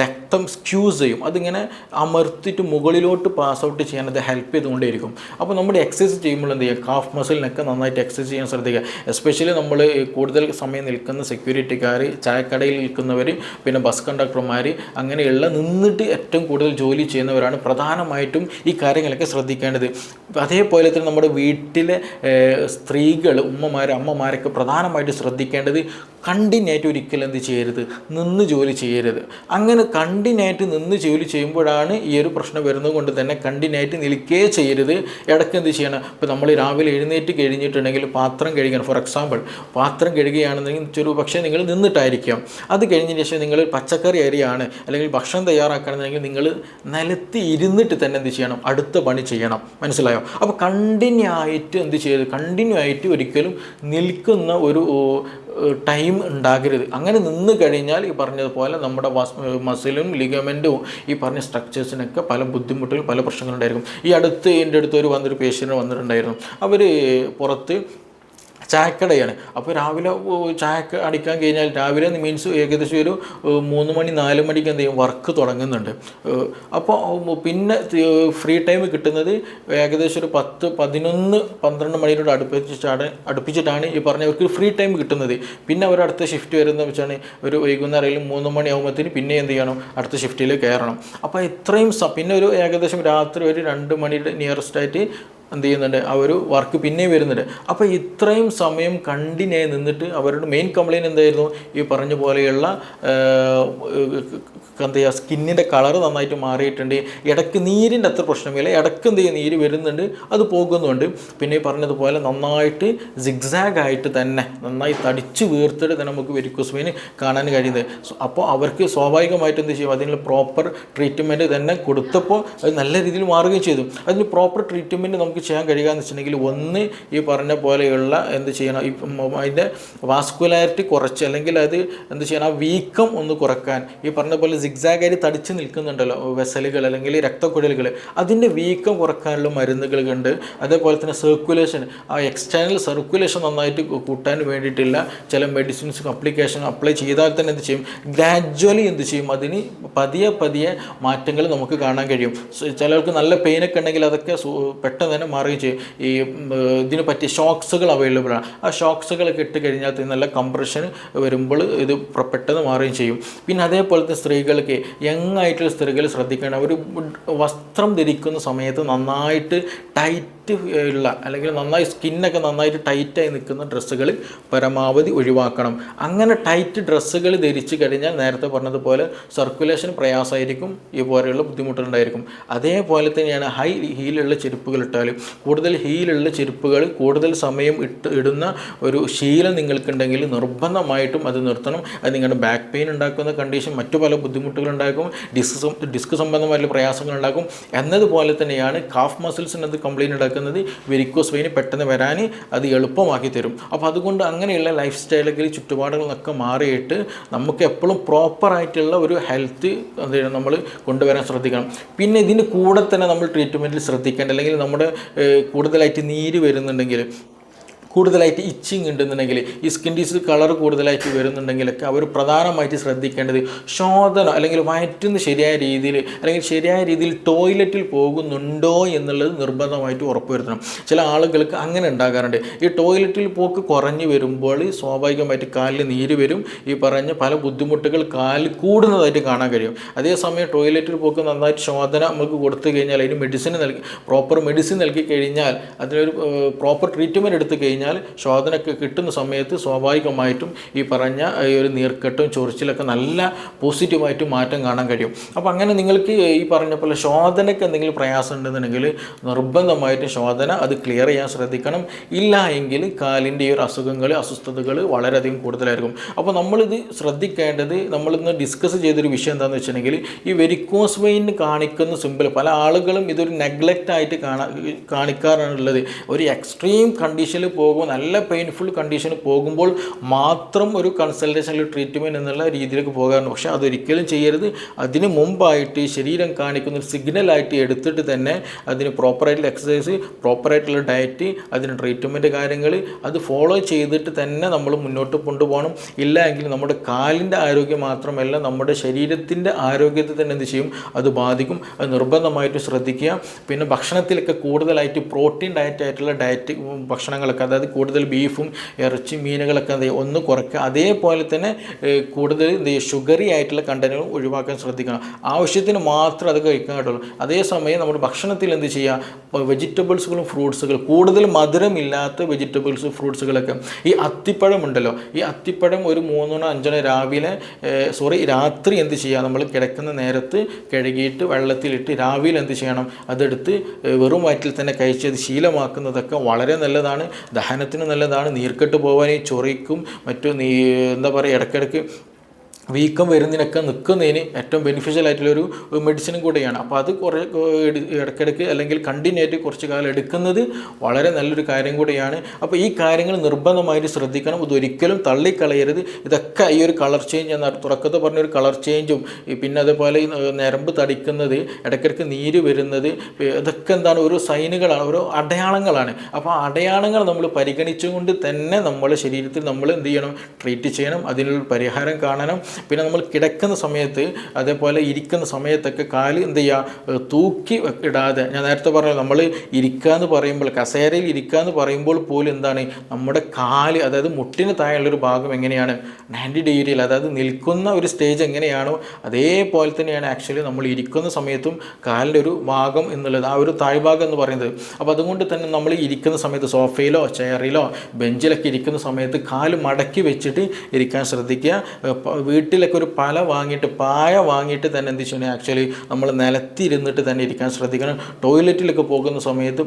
രക്തം സ്ക്യൂസ് ചെയ്യും. അതിങ്ങനെ അമർത്തിയിട്ട് മുകളിലോട്ട് പാസ് ഔട്ട് ചെയ്യാൻ അത് ഹെൽപ്പ് ചെയ്തുകൊണ്ടേയിരിക്കും. അപ്പോൾ നമ്മുടെ എക്സസൈസ് ചെയ്യുമ്പോൾ എന്ത് ചെയ്യുക, കാഫ് മസിലിനൊക്കെ നന്നായിട്ട് എക്സസൈസ് ചെയ്യാൻ ശ്രദ്ധിക്കുക. എസ്പെഷ്യലി നമ്മൾ കൂടുതൽ സമയം നിൽക്കുന്ന സെക്യൂരിറ്റിക്കാർ, ചായക്കടയിൽ നിൽക്കുന്നവർ, പിന്നെ ബസ് കണ്ടക്ടർമാർ, അങ്ങനെയുള്ള നിന്നിട്ട് ഏറ്റവും കൂടുതൽ ജോലി ചെയ്യുന്നവരാണ് പ്രധാനമായിട്ടും ഈ കാര്യങ്ങളൊക്കെ ശ്രദ്ധിക്കേണ്ടത്. അതേപോലെ തന്നെ നമ്മുടെ വീട്ടിലെ സ്ത്രീകൾ, അമ്മമാരൊക്കെ പ്രധാനമായിട്ട് ശ്രദ്ധിക്കേണ്ടത് കണ്ടിന്യൂയായിട്ട് ഒരിക്കലും എന്ത് ചെയ്യരുത്, നിന്ന് ജോലി ചെയ്യരുത്. അങ്ങനെ കണ്ടിന്യൂയായിട്ട് നിന്ന് ജോലി ചെയ്യുമ്പോഴാണ് ഈ ഒരു പ്രശ്നം വരുന്നത് കൊണ്ട് തന്നെ കണ്ടിന്യൂയായിട്ട് നിൽക്കുകയേ ചെയ്യരുത്. ഇടയ്ക്ക് എന്ത് ചെയ്യണം, ഇപ്പോൾ നമ്മൾ രാവിലെ എഴുന്നേറ്റ് കഴിഞ്ഞിട്ടുണ്ടെങ്കിൽ പാത്രം കഴുകണം. ഫോർ എക്സാമ്പിൾ, പാത്രം കഴുകുകയാണെന്നുണ്ടെങ്കിൽ പക്ഷേ നിങ്ങൾ നിന്നിട്ടായിരിക്കാം. അത് കഴിഞ്ഞതിന് ശേഷം നിങ്ങൾ പച്ചക്കറി അരിയാണ് അല്ലെങ്കിൽ ഭക്ഷണം തയ്യാറാക്കുകയാണെന്നുണ്ടെങ്കിൽ നിങ്ങൾ നിലത്ത് ഇരുന്നിട്ട് തന്നെ എന്ത് ചെയ്യണം, അടുത്ത പണി ചെയ്യണം. മനസ്സിലായോ? അപ്പോൾ കണ്ടിന്യൂ ആയിട്ട് ഒരിക്കലും നിൽക്കുന്ന ഒരു ടൈം ഉണ്ടാകരുത്. അങ്ങനെ നിന്ന് കഴിഞ്ഞാൽ ഈ പറഞ്ഞതുപോലെ നമ്മുടെ മസിലും ലിഗമെൻറ്റും ഈ പറഞ്ഞ സ്ട്രക്ചേഴ്സിനൊക്കെ പല ബുദ്ധിമുട്ടുകൾ, പല പ്രശ്നങ്ങളുണ്ടായിരിക്കും. എൻ്റെ അടുത്ത് വന്നൊരു പേഷ്യൻ്റ് വന്നിട്ടുണ്ടായിരുന്നു. അവർ പുറത്ത് ചായക്കടയാണ്. അപ്പോൾ രാവിലെ ചായ അടിക്കാൻ കഴിഞ്ഞാൽ രാവിലെ മീൻസ് ഏകദേശം ഒരു 3 മണി 4 മണിക്ക് എന്ത് ചെയ്യും, വർക്ക് തുടങ്ങുന്നുണ്ട്. അപ്പോൾ പിന്നെ ഫ്രീ ടൈം കിട്ടുന്നത് ഏകദേശം ഒരു 10, 11, 12 മണിയോട് അടുപ്പിച്ചിട്ടാണ് ഈ പറഞ്ഞവർക്ക് ഫ്രീ ടൈം കിട്ടുന്നത്. പിന്നെ അവർ അടുത്ത ഷിഫ്റ്റ് വരുന്ന വെച്ചാണ് ഒരു വൈകുന്നേരം 3 മണിയാകുമ്പോഴത്തേന് പിന്നെ എന്ത് ചെയ്യണം, അടുത്ത ഷിഫ്റ്റിൽ കയറണം. അപ്പോൾ ഇത്രയും പിന്നെ ഒരു ഏകദേശം രാത്രി ഒരു 2 മണിയുടെ നിയറസ്റ്റായിട്ട് എന്ത് ചെയ്യുന്നുണ്ട്, ആ ഒരു വർക്ക് പിന്നെയും വരുന്നുണ്ട്. അപ്പോൾ ഇത്രയും സമയം കണ്ടിന്യൂ നിന്നിട്ട് അവരുടെ മെയിൻ കംപ്ലയിൻറ്റ് എന്തായിരുന്നു, ഈ പറഞ്ഞ പോലെയുള്ള എന്ത് ചെയ്യുക, സ്കിന്നിൻ്റെ കളർ നന്നായിട്ട് മാറിയിട്ടുണ്ട്. ഇടയ്ക്ക് നീരിൻ്റെ അത്ര പ്രശ്നമില്ല, ഇടയ്ക്ക് എന്ത് ചെയ്യുക, നീര് വരുന്നുണ്ട്, അത് പോകുന്നുണ്ട്. പിന്നെ ഈ പറഞ്ഞതുപോലെ നന്നായിട്ട് സിഗ്സാഗായിട്ട് തന്നെ നന്നായി തടിച്ച് വീർത്തിട്ട് തന്നെ നമുക്ക് വെരിക്കോസ് വെയിൻ കാണാൻ കഴിയുന്നത്. അപ്പോൾ അവർക്ക് സ്വാഭാവികമായിട്ട് എന്ത് ചെയ്യും, അതിനുള്ള പ്രോപ്പർ ട്രീറ്റ്മെൻറ്റ് തന്നെ കൊടുത്തപ്പോൾ അത് നല്ല രീതിയിൽ മാറുകയും ചെയ്തു. അതിന് പ്രോപ്പർ ട്രീറ്റ്മെൻറ്റ് നമുക്ക് ചെയ്യാൻ കഴിയുക എന്ന് വെച്ചിട്ടുണ്ടെങ്കിൽ, ഒന്ന് ഈ പറഞ്ഞ പോലെയുള്ള എന്ത് ചെയ്യണം, അതിൻ്റെ വാസ്കുലാരിറ്റി കുറച്ച് അല്ലെങ്കിൽ അത് എന്ത് ചെയ്യണം, ആ വീക്കം ഒന്ന് കുറക്കാൻ, ഈ പറഞ്ഞ പോലെ സിഗ്സാഗായി തടിച്ച് നിൽക്കുന്നുണ്ടല്ലോ വെസലുകൾ അല്ലെങ്കിൽ രക്തക്കുഴലുകൾ, അതിൻ്റെ വീക്കം കുറക്കാനുള്ള മരുന്നുകളുണ്ട്. അതേപോലെ തന്നെ സർക്കുലേഷൻ, ആ എക്സ്റ്റേണൽ സർക്കുലേഷൻ നന്നായിട്ട് കൂട്ടാൻ വേണ്ടിയിട്ടുള്ള ചില മെഡിസിൻസ് അപ്ലിക്കേഷൻ അപ്ലൈ ചെയ്താൽ തന്നെ എന്ത് ചെയ്യും, ഗ്രാജ്വലി എന്ത് ചെയ്യും, അതിന് പതിയെ മാറ്റങ്ങൾ നമുക്ക് കാണാൻ കഴിയും. ചിലർക്ക് നല്ല പെയിനൊക്കെ ഉണ്ടെങ്കിൽ അതൊക്കെ പെട്ടെന്ന് തന്നെ മാറുകയും ചെയ്യും. ഈ ഇതിന് പറ്റിയ ഷോക്സുകൾ അവൈലബിൾ ആണ്. ആ ഷോക്സുകളൊക്കെ ഇട്ട് കഴിഞ്ഞാൽ നല്ല കംപ്രഷൻ വരുമ്പോൾ ഇത് പെട്ടെന്ന് മാറുകയും ചെയ്യും. പിന്നെ അതേപോലത്തെ സ്ത്രീകൾക്ക്, യങ് ആയിട്ടുള്ള സ്ത്രീകൾ ശ്രദ്ധിക്കണം, അവർ വസ്ത്രം ധരിക്കുന്ന സമയത്ത് നന്നായിട്ട് ടൈറ്റ് ഉള്ള അല്ലെങ്കിൽ നന്നായി സ്കിന്നൊക്കെ നന്നായിട്ട് ടൈറ്റായി നിൽക്കുന്ന ഡ്രസ്സുകൾ പരമാവധി ഒഴിവാക്കണം. അങ്ങനെ ടൈറ്റ് ഡ്രസ്സുകൾ ധരിച്ചു കഴിഞ്ഞാൽ നേരത്തെ പറഞ്ഞതുപോലെ സർക്കുലേഷൻ പ്രയാസമായിരിക്കും, ഈ പോലെയുള്ള ബുദ്ധിമുട്ടുണ്ടായിരിക്കും. അതേപോലെ തന്നെയാണ് ഹൈ ഹീലുള്ള ചെരുപ്പുകൾ ഇട്ടാൽ, കൂടുതൽ ഹീലുള്ള ചെരുപ്പുകൾ കൂടുതൽ സമയം ഇടുന്ന ഒരു ശീലം നിങ്ങൾക്കുണ്ടെങ്കിൽ നിർബന്ധമായിട്ടും അത് നിർത്തണം. അത് നിങ്ങളുടെ ബാക്ക് പെയിൻ ഉണ്ടാക്കുന്ന കണ്ടീഷൻ, മറ്റു പല ബുദ്ധിമുട്ടുകളുണ്ടാക്കും, ഡിസ്ക് സംബന്ധമായിട്ടുള്ള പ്രയാസങ്ങൾ ഉണ്ടാക്കും. എന്നതുപോലെ തന്നെയാണ് കാഫ് മസിൽസിനത് കംപ്ലയിൻറ്റ് ഉണ്ടാക്കുന്നത്, വെരിക്കോസ് വെയിൻ പെട്ടെന്ന് വരാൻ അത് എളുപ്പമാക്കി തരും. അപ്പോൾ അതുകൊണ്ട് അങ്ങനെയുള്ള ലൈഫ് സ്റ്റൈലുകൾ ചുറ്റുപാടുകളൊക്കെ മാറിയിട്ട് നമുക്ക് എപ്പോഴും പ്രോപ്പറായിട്ടുള്ള ഒരു ഹെൽത്ത് നമ്മൾ കൊണ്ടുവരാൻ ശ്രദ്ധിക്കണം. പിന്നെ ഇതിന് കൂടെ തന്നെ നമ്മൾ ട്രീറ്റ്മെൻറ്റിൽ ശ്രദ്ധിക്കേണ്ട, അല്ലെങ്കിൽ നമ്മുടെ കൂടുതലായിട്ട് നീര് വരുന്നുണ്ടെങ്കിൽ, കൂടുതലായിട്ട് ഇച്ചിങ് ഉണ്ടെന്നുണ്ടെങ്കിൽ, ഈ സ്കിൻ ഡിസീസ് കളർ കൂടുതലായിട്ട് വരുന്നുണ്ടെങ്കിലൊക്കെ അവർ പ്രധാനമായിട്ട് ശ്രദ്ധിക്കേണ്ടത് ശോധന അല്ലെങ്കിൽ വയറ്റുന്ന ശരിയായ രീതിയിൽ അല്ലെങ്കിൽ ശരിയായ രീതിയിൽ ടോയ്ലറ്റിൽ പോകുന്നുണ്ടോ എന്നുള്ളത് നിർബന്ധമായിട്ട് ഉറപ്പുവരുത്തണം. ചില ആളുകൾക്ക് അങ്ങനെ ഉണ്ടാകാറുണ്ട്. ഈ ടോയ്ലറ്റിൽ പോക്ക് കുറഞ്ഞു വരുമ്പോൾ സ്വാഭാവികമായിട്ട് കാലിൽ നീര് വരും, ഈ പറഞ്ഞ പല ബുദ്ധിമുട്ടുകൾ കാലിൽ കൂടുന്നതായിട്ട് കാണാൻ കഴിയും. അതേസമയം ടോയ്ലറ്റിൽ പോക്ക് നന്നായിട്ട് ശോധന നമുക്ക് കൊടുത്തു കഴിഞ്ഞാൽ, അതിന് പ്രോപ്പർ മെഡിസിൻ നൽകി കഴിഞ്ഞാൽ, അതിനൊരു പ്രോപ്പർ ട്രീറ്റ്മെൻറ്റ് എടുത്തു കഴിഞ്ഞാൽ ശോധനയ്ക്ക് കിട്ടുന്ന സമയത്ത് സ്വാഭാവികമായിട്ടും ഈ പറഞ്ഞ ഈ ഒരു നീർക്കെട്ടും ചൊറിച്ചിലൊക്കെ നല്ല പോസിറ്റീവായിട്ട് മാറ്റം കാണാൻ കഴിയും. അപ്പോൾ അങ്ങനെ നിങ്ങൾക്ക് ഈ പറഞ്ഞ പോലെ ശോധനയ്ക്ക് എന്തെങ്കിലും പ്രയാസം ഉണ്ടെന്നുണ്ടെങ്കിൽ നിർബന്ധമായിട്ടും ശോധന അത് ക്ലിയർ ചെയ്യാൻ ശ്രദ്ധിക്കണം. ഇല്ല എങ്കിൽ കാലിൻ്റെ ഈ ഒരു അസ്വസ്ഥതകൾ വളരെയധികം കൂടുതലായിരിക്കും. അപ്പോൾ നമ്മളിത് ശ്രദ്ധിക്കേണ്ടത്, നമ്മളിന്ന് ഡിസ്കസ് ചെയ്തൊരു വിഷയം എന്താണെന്ന് വെച്ചിട്ടുണ്ടെങ്കിൽ, ഈ വെരിക്കോസ് വെയിൻ കാണിക്കുന്ന സിമ്പിൾ പല ആളുകളും ഇതൊരു നെഗ്ലക്റ്റ് ആയിട്ട് കാണിക്കാറുള്ളത്. ഒരു എക്സ്ട്രീം കണ്ടീഷനിൽ നല്ല പെയിൻഫുൾ കണ്ടീഷന് പോകുമ്പോൾ മാത്രം ഒരു കൺസൾട്ടേഷൻ ട്രീറ്റ്മെൻറ്റ് എന്നുള്ള രീതിയിലേക്ക് പോകാറുണ്ട്. പക്ഷേ അതൊരിക്കലും ചെയ്യരുത്. അതിന് മുമ്പായിട്ട് ശരീരം കാണിക്കുന്ന ഒരു സിഗ്നലായിട്ട് എടുത്തിട്ട് തന്നെ അതിന് പ്രോപ്പറായിട്ടുള്ള എക്സസൈസ്, പ്രോപ്പറായിട്ടുള്ള ഡയറ്റ്, അതിന് ട്രീറ്റ്മെൻറ്റ് കാര്യങ്ങൾ അത് ഫോളോ ചെയ്തിട്ട് തന്നെ നമ്മൾ മുന്നോട്ട് കൊണ്ടുപോകണം. ഇല്ല എങ്കിൽ നമ്മുടെ കാലിൻ്റെ ആരോഗ്യം മാത്രമല്ല നമ്മുടെ ശരീരത്തിൻ്റെ ആരോഗ്യത്തെ തന്നെ എന്ത് ചെയ്യും, അത് ബാധിക്കും. അത് നിർബന്ധമായിട്ട് ശ്രദ്ധിക്കുക. പിന്നെ ഭക്ഷണത്തിലൊക്കെ കൂടുതലായിട്ട് പ്രോട്ടീൻ ഡയറ്റായിട്ടുള്ള ഭക്ഷണങ്ങളൊക്കെ, അതായത് കൂടുതൽ ബീഫും ഇറച്ചി മീനുകളൊക്കെ ഒന്ന് കുറയ്ക്കുക. അതേപോലെ തന്നെ കൂടുതൽ ഷുഗറി ആയിട്ടുള്ള കണ്ടന്റുകളും ഒഴിവാക്കാൻ ശ്രദ്ധിക്കണം. ആവശ്യത്തിന് മാത്രം അത് കഴിക്കാൻ കേട്ടുള്ളൂ. അതേസമയം നമ്മുടെ ഭക്ഷണത്തിൽ എന്ത് ചെയ്യുക, വെജിറ്റബിൾസുകളും ഫ്രൂട്ട്സുകൾ, കൂടുതൽ മധുരമില്ലാത്ത വെജിറ്റബിൾസ് ഫ്രൂട്ട്സുകളൊക്കെ, ഈ അത്തിപ്പഴം ഉണ്ടല്ലോ, ഈ അത്തിപ്പഴം ഒരു 3-5 രാത്രി എന്ത് ചെയ്യുക, നമ്മൾ കിടക്കുന്ന നേരത്ത് കഴുകിയിട്ട് വെള്ളത്തിലിട്ട് രാവിലെ എന്ത് ചെയ്യണം, അതെടുത്ത് വെറും വയറ്റിൽ തന്നെ കഴിച്ചത് ശീലമാക്കുന്നതൊക്കെ വളരെ നല്ലതാണ്. ദഹനത്തിന് നല്ലതാണ്. നീർക്കെട്ട് പോകാൻ, ഈ ചൊറിക്കും മറ്റും എന്താ പറയുക, ഇടയ്ക്കിടയ്ക്ക് വീക്കം വരുന്നതിനൊക്കെ നിൽക്കുന്നതിന് ഏറ്റവും ബെനിഫിഷ്യൽ ആയിട്ടുള്ളൊരു മെഡിസിനും കൂടെയാണ്. അപ്പോൾ അത് കുറേ ഇടയ്ക്കിടയ്ക്ക് അല്ലെങ്കിൽ കണ്ടിന്യൂ ആയിട്ട് കുറച്ച് കാലം എടുക്കുന്നത് വളരെ നല്ലൊരു കാര്യം കൂടെയാണ്. അപ്പോൾ ഈ കാര്യങ്ങൾ നിർബന്ധമായിട്ട് ശ്രദ്ധിക്കണം. ഇതൊരിക്കലും തള്ളിക്കളയരുത്. ഇതൊക്കെ ഈ ഒരു കളർ ചേഞ്ച് എന്ന തുടക്കത്തിൽ പറഞ്ഞൊരു കളർ ചേഞ്ചും, പിന്നെ അതേപോലെ ഈ ഞരമ്പ് തടിക്കുന്നത്, ഇടയ്ക്കിടയ്ക്ക് നീര് വരുന്നത്, ഇതൊക്കെ എന്താണ്, ഓരോ സൈനുകളാണ്, ഓരോ അടയാളങ്ങളാണ്. അപ്പോൾ ആ അടയാളങ്ങൾ നമ്മൾ പരിഗണിച്ചുകൊണ്ട് തന്നെ നമ്മുടെ ശരീരത്തിൽ നമ്മൾ എന്ത് ചെയ്യണം, ട്രീറ്റ് ചെയ്യണം. അതിനൊരു പരിഹാരം കാണണം. പിന്നെ നമ്മൾ കിടക്കുന്ന സമയത്ത്, അതേപോലെ ഇരിക്കുന്ന സമയത്തൊക്കെ കാല് എന്ത് ചെയ്യുക, തൂക്കി ഇടാതെ, ഞാൻ നേരത്തെ പറഞ്ഞു, നമ്മൾ ഇരിക്കാന്ന് പറയുമ്പോൾ, കസേരയിൽ ഇരിക്കാന്ന് പറയുമ്പോൾ പോലും എന്താണ്, നമ്മുടെ കാല്, അതായത് മുട്ടിന് താഴെയുള്ളൊരു ഭാഗം എങ്ങനെയാണ്, 90 ഡിഗ്രിയിൽ, അതായത് നിൽക്കുന്ന ഒരു സ്റ്റേജ് എങ്ങനെയാണോ അതേപോലെ തന്നെയാണ് ആക്ച്വലി നമ്മൾ ഇരിക്കുന്ന സമയത്തും കാലിൻ്റെ ഒരു ഭാഗം എന്നുള്ളത്, ആ ഒരു താഴ്ഭാഗം എന്ന് പറയുന്നത്. അപ്പോൾ അതുകൊണ്ട് തന്നെ നമ്മൾ ഇരിക്കുന്ന സമയത്ത് സോഫയിലോ ചെയറിലോ ബെഞ്ചിലൊക്കെ ഇരിക്കുന്ന സമയത്ത് കാല് മടക്കി വെച്ചിട്ട് ഇരിക്കാൻ ശ്രദ്ധിക്കുക. വീട്ടിലൊക്കെ ഒരു പായ വാങ്ങിയിട്ട് തന്നെ എന്ത് ചെയ്യണം, ആക്ച്വലി നമ്മൾ നിലത്തിരുന്നിട്ട് തന്നെ ഇരിക്കാൻ ശ്രദ്ധിക്കണം. ടോയ്ലറ്റിലൊക്കെ പോകുന്ന സമയത്ത്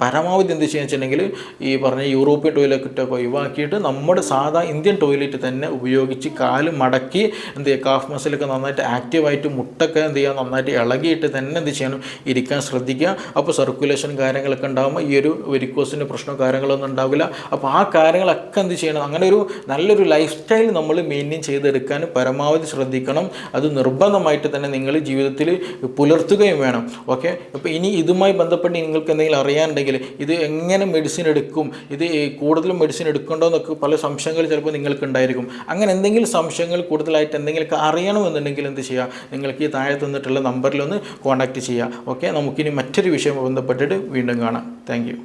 പരമാവധി എന്ത് ചെയ്യുക വെച്ചിട്ടുണ്ടെങ്കിൽ, ഈ പറഞ്ഞ യൂറോപ്യൻ ടോയ്ലറ്റൊക്കെ ഒഴിവാക്കിയിട്ട് നമ്മുടെ സാധാ ഇന്ത്യൻ ടോയ്ലറ്റ് തന്നെ ഉപയോഗിച്ച് കാല് മടക്കി എന്ത് ചെയ്യുക, കാഫ് മസിലൊക്കെ നന്നായിട്ട് ആക്റ്റീവായിട്ട്, മുട്ടൊക്കെ എന്ത് ചെയ്യുക, നന്നായിട്ട് ഇളകിയിട്ട് തന്നെ എന്ത് ചെയ്യണം, ഇരിക്കാൻ ശ്രദ്ധിക്കുക. അപ്പോൾ സർക്കുലേഷൻ കാര്യങ്ങളൊക്കെ ഉണ്ടാകുമ്പോൾ ഈ ഒരു വെരിക്കോസിൻ്റെ പ്രശ്നമോ കാര്യങ്ങളൊന്നും ഉണ്ടാവില്ല. അപ്പോൾ ആ കാര്യങ്ങളൊക്കെ എന്ത് ചെയ്യണം, അങ്ങനെ ഒരു നല്ലൊരു ലൈഫ് സ്റ്റൈൽ നമ്മൾ മെയിൻറ്റെയിൻ ചെയ്തെടുക്കാൻ പരമാവധി ശ്രദ്ധിക്കണം. അത് നിർബന്ധമായിട്ട് തന്നെ നിങ്ങൾ ജീവിതത്തിൽ പുലർത്തുകയും വേണം. ഓക്കെ. അപ്പോൾ ഇനി ഇതുമായി ബന്ധപ്പെട്ട് നിങ്ങൾക്ക് എന്തെങ്കിലും അറിയാനുണ്ടെങ്കിൽ, ഇത് എങ്ങനെ മെഡിസിൻ എടുക്കും, ഇത് കൂടുതലും മെഡിസിൻ എടുക്കണ്ടോ എന്നൊക്കെ പല സംശയങ്ങൾ ചിലപ്പോൾ നിങ്ങൾക്ക് ഉണ്ടായിരിക്കും. അങ്ങനെ എന്തെങ്കിലും സംശയങ്ങൾ കൂടുതലായിട്ട് എന്തെങ്കിലുമൊക്കെ അറിയണമെന്നുണ്ടെങ്കിൽ എന്ത് ചെയ്യുക, നിങ്ങൾക്ക് ഈ താഴെ തന്നിട്ടുള്ള നമ്പറിലൊന്ന് കോൺടാക്റ്റ് ചെയ്യുക. ഓക്കെ. നമുക്കിനി മറ്റൊരു വിഷയം ബന്ധപ്പെട്ടിട്ട് വീണ്ടും കാണാം. Thank you.